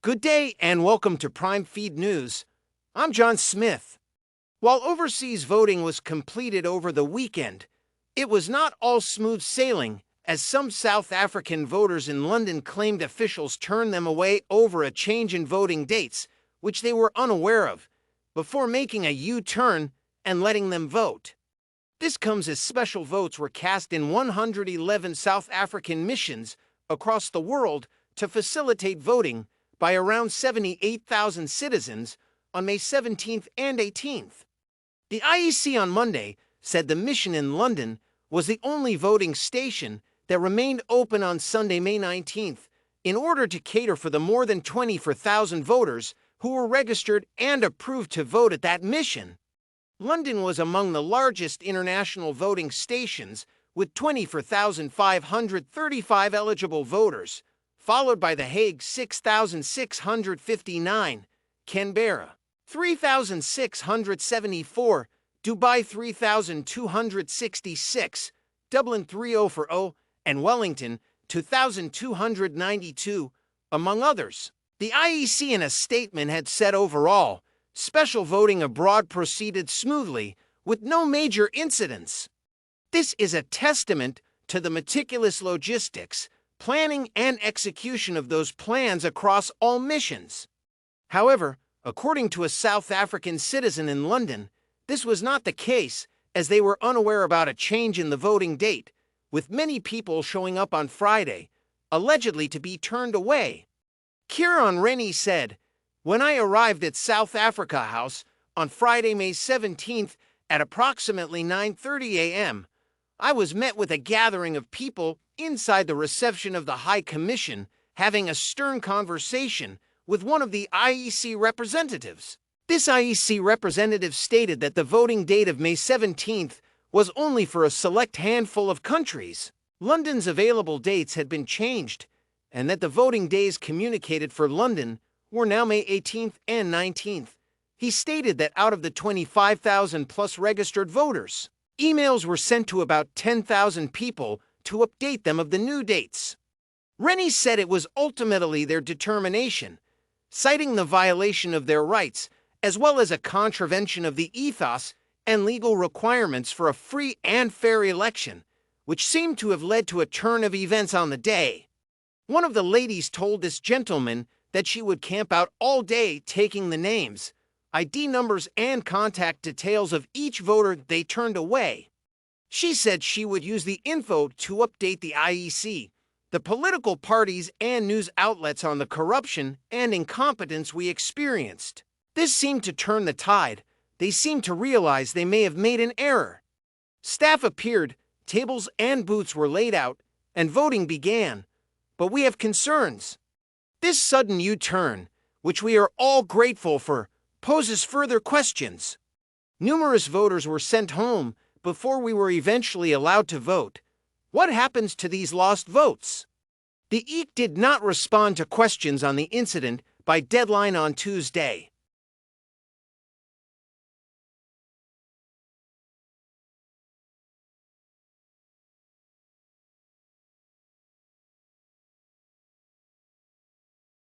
Good day and welcome to Prime Feed News. I'm John Smith. While overseas voting was completed over the weekend, it was not all smooth sailing, as some South African voters in London claimed officials turned them away over a change in voting dates, which they were unaware of, before making a U-turn and letting them vote. This comes as special votes were cast in 111 South African missions across the world to facilitate voting by around 78,000 citizens on May 17th and 18th. The IEC on Monday said the mission in London was the only voting station that remained open on Sunday, May 19th, in order to cater for the more than 24,000 voters who were registered and approved to vote at that mission. London was among the largest international voting stations, with 24,535 eligible voters, followed by The Hague 6,659, Canberra 3,674, Dubai 3,266, Dublin 3040, and Wellington 2,292, among others. The IEC in a statement had said overall, special voting abroad proceeded smoothly, with no major incidents. This is a testament to the meticulous logistics, planning, and execution of those plans across all missions. However, according to a South African citizen in London, this was not the case, as they were unaware about a change in the voting date, with many people showing up on Friday, allegedly to be turned away. Kieran Rennie said, "When I arrived at South Africa House on Friday, May 17th at approximately 9:30 a.m., I was met with a gathering of people inside the reception of the High Commission having a stern conversation with one of the IEC representatives. This IEC representative stated that the voting date of May 17th was only for a select handful of countries. London's available dates had been changed, and that the voting days communicated for London were now May 18th and 19th. He stated that out of the 25,000 plus registered voters, emails were sent to about 10,000 people to update them of the new dates. Rennie said it was ultimately their determination, citing the violation of their rights as well as a contravention of the ethos and legal requirements for a free and fair election, which seemed to have led to a turn of events on the day. One of the ladies told this gentleman that she would camp out all day taking the names, ID numbers, and contact details of each voter they turned away. She said she would use the info to update the IEC, the political parties, and news outlets on the corruption and incompetence we experienced. This seemed to turn the tide. They seemed to realize they may have made an error. Staff appeared, tables and booths were laid out, and voting began. But we have concerns. This sudden U-turn, which we are all grateful for, poses further questions. Numerous voters were sent home before we were eventually allowed to vote. What happens to these lost votes?" The EEC did not respond to questions on the incident by deadline on Tuesday.